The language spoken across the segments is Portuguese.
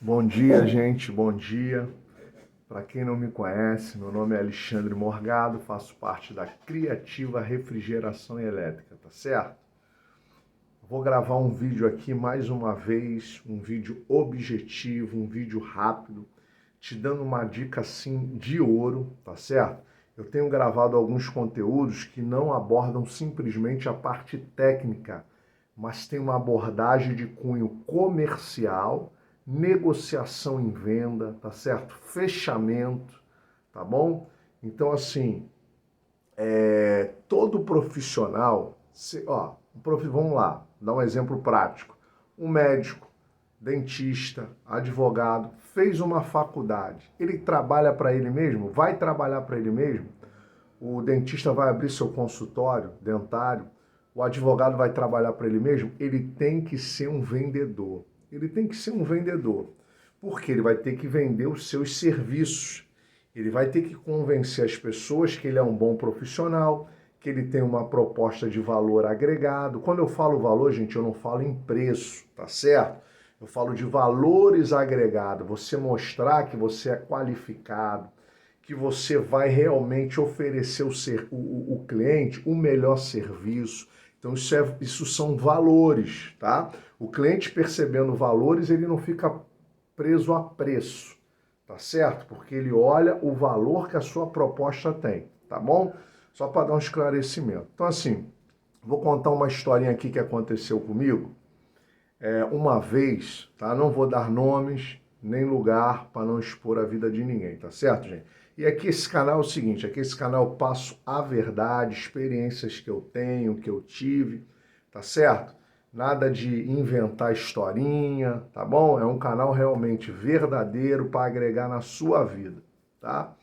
Bom dia, gente, bom dia. Para quem não me conhece, meu nome é Alexandre Morgado, faço parte da Criativa Refrigeração Elétrica, tá certo? Vou gravar um vídeo aqui mais uma vez, um vídeo objetivo, um vídeo rápido, te dando uma dica assim de ouro, tá certo? Eu tenho gravado alguns conteúdos que não abordam simplesmente a parte técnica, mas tem uma abordagem de cunho comercial, negociação em venda, tá certo? Fechamento, tá bom? Então, assim, todo profissional, vamos lá, dar um exemplo prático. Um médico, dentista, advogado, fez uma faculdade. Ele trabalha para ele mesmo? Vai trabalhar para ele mesmo? O dentista vai abrir seu consultório dentário? O advogado vai trabalhar para ele mesmo? Ele tem que ser um vendedor. Ele tem que ser um vendedor. Porque ele vai ter que vender os seus serviços. Ele vai ter que convencer as pessoas que ele é um bom profissional, que ele tem uma proposta de valor agregado. Quando eu falo valor, gente, eu não falo em preço, tá certo? Eu falo de valores agregados. Você mostrar que você é qualificado, que você vai realmente oferecer o cliente o melhor serviço. Então, isso são valores, tá? O cliente percebendo valores, ele não fica preso a preço, tá certo? Porque ele olha o valor que a sua proposta tem, tá bom? Só para dar um esclarecimento. Então, assim, vou contar uma historinha aqui que aconteceu comigo. Uma vez, tá? Não vou dar nomes nem lugar para não expor a vida de ninguém, tá certo, gente? E aqui esse canal é o seguinte, aqui esse canal eu passo a verdade, experiências que eu tenho, que eu tive, tá certo? Nada de inventar historinha, tá bom? É um canal realmente verdadeiro para agregar na sua vida, tá?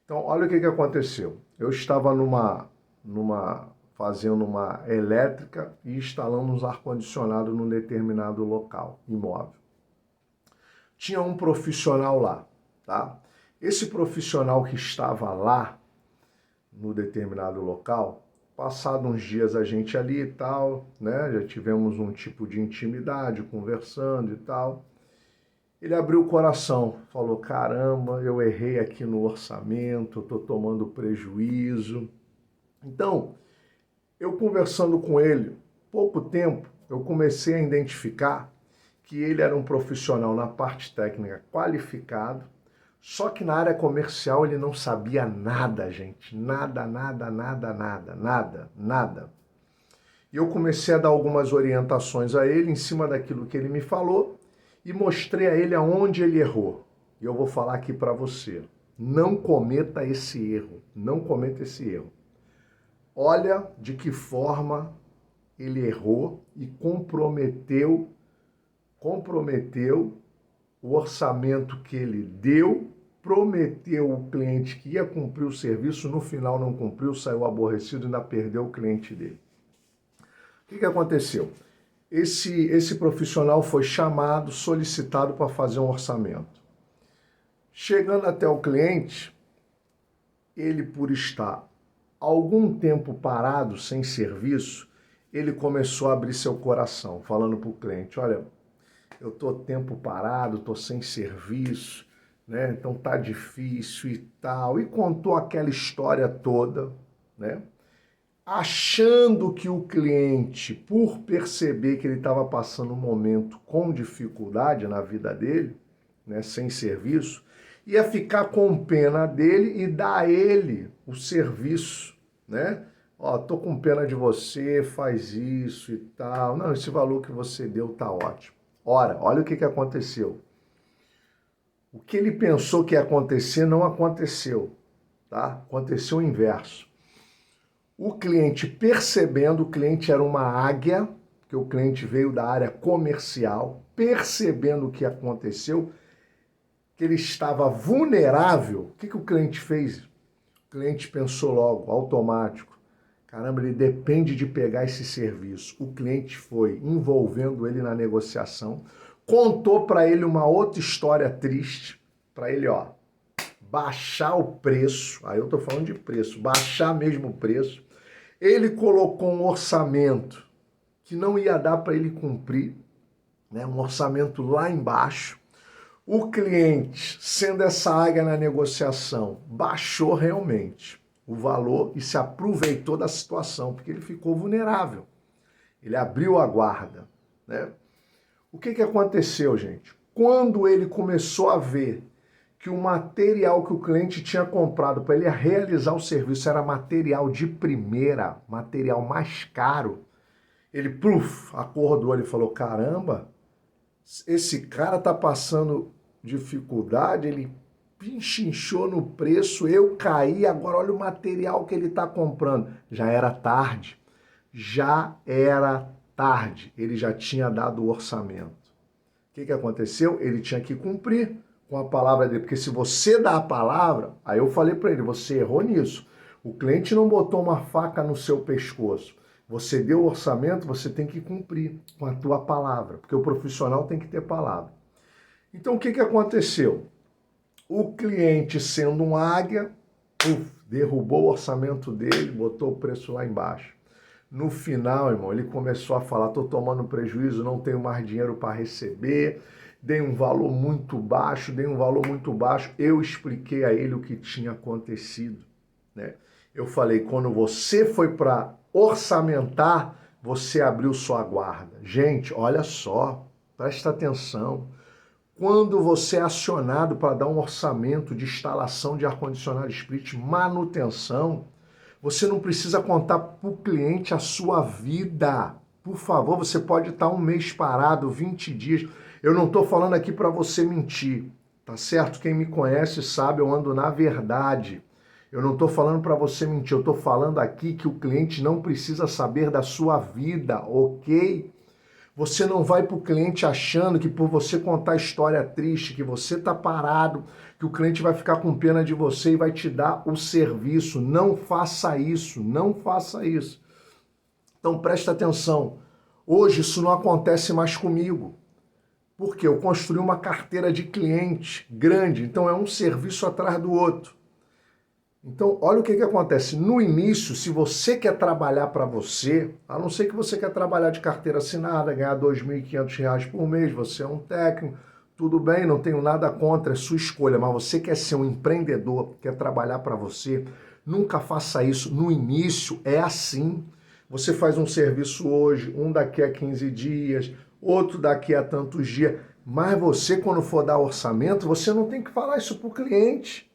Então, olha o que aconteceu. Eu estava fazendo uma elétrica e instalando uns ar-condicionado num determinado local, imóvel. Tinha um profissional lá, tá? Esse profissional que estava lá, no determinado local, passado uns dias a gente ali e tal, né? Já tivemos um tipo de intimidade, conversando e tal. Ele abriu o coração, falou, caramba, eu errei aqui no orçamento, estou tomando prejuízo. Então, eu conversando com ele, pouco tempo, eu comecei a identificar que ele era um profissional na parte técnica qualificado, só que na área comercial ele não sabia nada, gente. Nada, nada, nada, nada, nada, nada. E eu comecei a dar algumas orientações a ele em cima daquilo que ele me falou e mostrei a ele aonde ele errou. E eu vou falar aqui para você. Não cometa esse erro. Não cometa esse erro. Olha de que forma ele errou e comprometeu o orçamento que ele deu, prometeu o cliente que ia cumprir o serviço, no final não cumpriu, saiu aborrecido e ainda perdeu o cliente dele. O que aconteceu? Esse profissional foi chamado, solicitado para fazer um orçamento. Chegando até o cliente, ele, por estar algum tempo parado, sem serviço, ele começou a abrir seu coração, falando para o cliente, olha, eu estou tempo parado, estou sem serviço, né? Então tá difícil e tal. E contou aquela história toda, né? Achando que o cliente, por perceber que ele estava passando um momento com dificuldade na vida dele, né, sem serviço, ia ficar com pena dele e dar a ele o serviço, né? Ó, tô com pena de você, faz isso e tal. Não, esse valor que você deu tá ótimo. Ora, olha o que aconteceu. O que ele pensou que ia acontecer não aconteceu, tá? Aconteceu o inverso. O cliente percebendo, o cliente era uma águia, que o cliente veio da área comercial, percebendo o que aconteceu, que ele estava vulnerável, o que o cliente fez? O cliente pensou logo, automático, caramba, ele depende de pegar esse serviço. O cliente foi envolvendo ele na negociação, contou para ele uma outra história triste, para ele, ó, baixar o preço, aí eu tô falando de preço, baixar mesmo o preço. Ele colocou um orçamento que não ia dar para ele cumprir, né? Um orçamento lá embaixo. O cliente, sendo essa águia na negociação, baixou realmente o valor e se aproveitou da situação, porque ele ficou vulnerável. Ele abriu a guarda, né? O que aconteceu, gente? Quando ele começou a ver que o material que o cliente tinha comprado para ele realizar o serviço era material de primeira, material mais caro, ele, acordou, ele falou, caramba, esse cara tá passando dificuldade, ele pinchinchou no preço, eu caí, agora olha o material que ele está comprando. Já era tarde, ele já tinha dado o orçamento. O que aconteceu? Ele tinha que cumprir com a palavra dele, porque se você dá a palavra, aí eu falei para ele, você errou nisso. O cliente não botou uma faca no seu pescoço. Você deu o orçamento, você tem que cumprir com a tua palavra, porque o profissional tem que ter palavra. Então o que aconteceu? O cliente, sendo um águia, derrubou o orçamento dele, botou o preço lá embaixo. No final, irmão, ele começou a falar, estou tomando prejuízo, não tenho mais dinheiro para receber, dei um valor muito baixo. Eu expliquei a ele o que tinha acontecido, né? Eu falei, quando você foi para orçamentar, você abriu sua guarda. Gente, olha só, presta atenção. Quando você é acionado para dar um orçamento de instalação de ar-condicionado split, manutenção, você não precisa contar para o cliente a sua vida. Por favor, você pode estar um mês parado, 20 dias. Eu não estou falando aqui para você mentir, tá certo? Quem me conhece sabe, eu ando na verdade. Eu não estou falando para você mentir, eu estou falando aqui que o cliente não precisa saber da sua vida, ok? Você não vai para o cliente achando que por você contar história triste, que você está parado, que o cliente vai ficar com pena de você e vai te dar o serviço. Não faça isso, não faça isso. Então presta atenção, hoje isso não acontece mais comigo. Porque eu construí uma carteira de cliente grande, então é um serviço atrás do outro. Então, olha o que acontece. No início, se você quer trabalhar para você, a não ser que você quer trabalhar de carteira assinada, ganhar R$ 2.500 por mês, você é um técnico, tudo bem, não tenho nada contra, é sua escolha, mas você quer ser um empreendedor, quer trabalhar para você, nunca faça isso. No início é assim. Você faz um serviço hoje, um daqui a 15 dias, outro daqui a tantos dias, mas você, quando for dar orçamento, você não tem que falar isso para o cliente.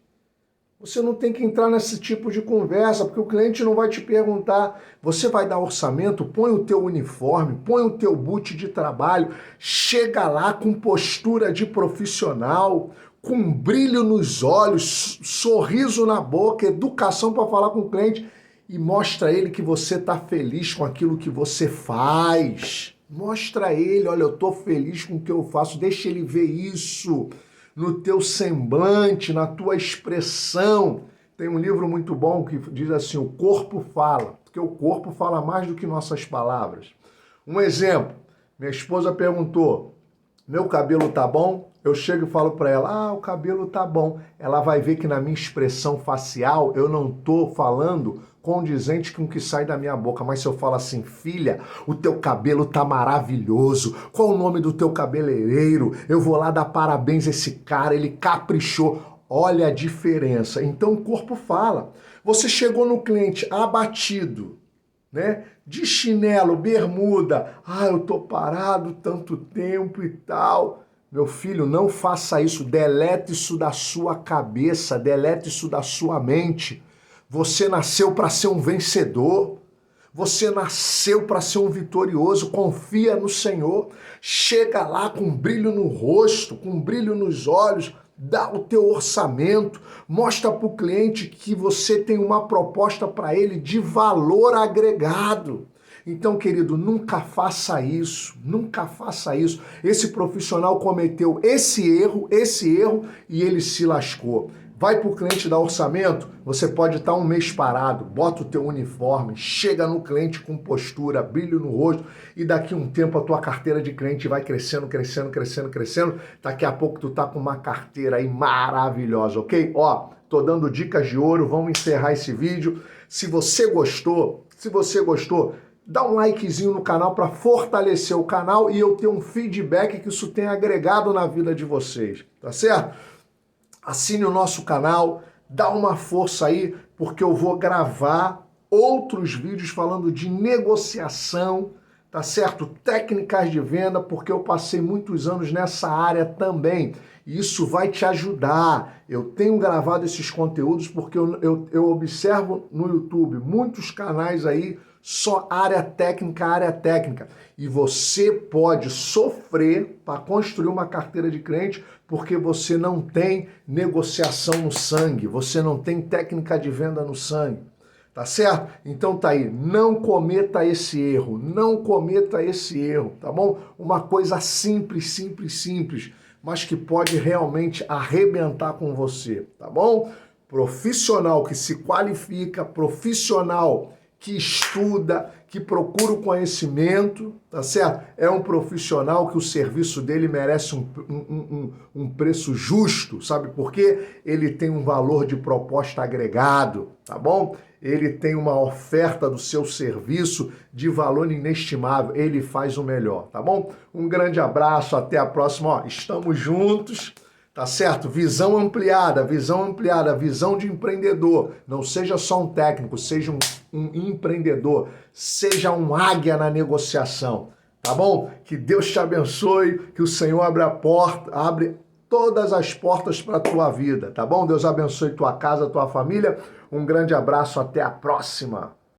Você não tem que entrar nesse tipo de conversa, porque o cliente não vai te perguntar. Você vai dar orçamento, põe o teu uniforme, põe o teu boot de trabalho, chega lá com postura de profissional, com brilho nos olhos, sorriso na boca, educação para falar com o cliente e mostra a ele que você está feliz com aquilo que você faz. Mostra a ele, olha, eu estou feliz com o que eu faço, deixa ele ver isso no teu semblante, na tua expressão. Tem um livro muito bom que diz assim, o corpo fala, porque o corpo fala mais do que nossas palavras. Um exemplo, minha esposa perguntou, meu cabelo tá bom? Eu chego e falo para ela, o cabelo tá bom. Ela vai ver que na minha expressão facial eu não tô falando condizente com o que sai da minha boca, mas se eu falo assim, filha, o teu cabelo tá maravilhoso, qual o nome do teu cabeleireiro? Eu vou lá dar parabéns a esse cara, ele caprichou. Olha a diferença. Então o corpo fala. Você chegou no cliente abatido, né? De chinelo, bermuda, eu tô parado tanto tempo e tal. Meu filho, não faça isso, delete isso da sua cabeça, delete isso da sua mente. Você nasceu para ser um vencedor, você nasceu para ser um vitorioso, confia no Senhor, chega lá com brilho no rosto, com brilho nos olhos, dá o teu orçamento, mostra para o cliente que você tem uma proposta para ele de valor agregado. Então, querido, nunca faça isso, nunca faça isso. Esse profissional cometeu esse erro e ele se lascou. Vai para o cliente dar orçamento, você pode estar um mês parado, bota o teu uniforme, chega no cliente com postura, brilho no rosto e daqui a um tempo a tua carteira de cliente vai crescendo. Daqui a pouco tu tá com uma carteira aí maravilhosa, ok? Tô dando dicas de ouro, vamos encerrar esse vídeo. Se você gostou, dá um likezinho no canal para fortalecer o canal e eu ter um feedback que isso tenha agregado na vida de vocês, tá certo? Assine o nosso canal, dá uma força aí, porque eu vou gravar outros vídeos falando de negociação, tá certo? Técnicas de venda, porque eu passei muitos anos nessa área também. E isso vai te ajudar. Eu tenho gravado esses conteúdos porque eu observo no YouTube muitos canais aí, só área técnica. E você pode sofrer para construir uma carteira de cliente porque você não tem negociação no sangue, você não tem técnica de venda no sangue. Tá certo? Então tá aí, não cometa esse erro, tá bom? Uma coisa simples, mas que pode realmente arrebentar com você, tá bom? Profissional que se qualifica, profissional que estuda, que procura o conhecimento, tá certo? É um profissional que o serviço dele merece um preço justo, sabe por quê? Ele tem um valor de proposta agregado, tá bom? Ele tem uma oferta do seu serviço de valor inestimável, ele faz o melhor, tá bom? Um grande abraço, até a próxima, ó, estamos juntos, tá certo? Visão ampliada, visão de empreendedor, não seja só um técnico, seja um empreendedor, seja um águia na negociação, tá bom? Que Deus te abençoe, que o Senhor abre todas as portas para a tua vida, tá bom? Deus abençoe tua casa, tua família. Um grande abraço, até a próxima.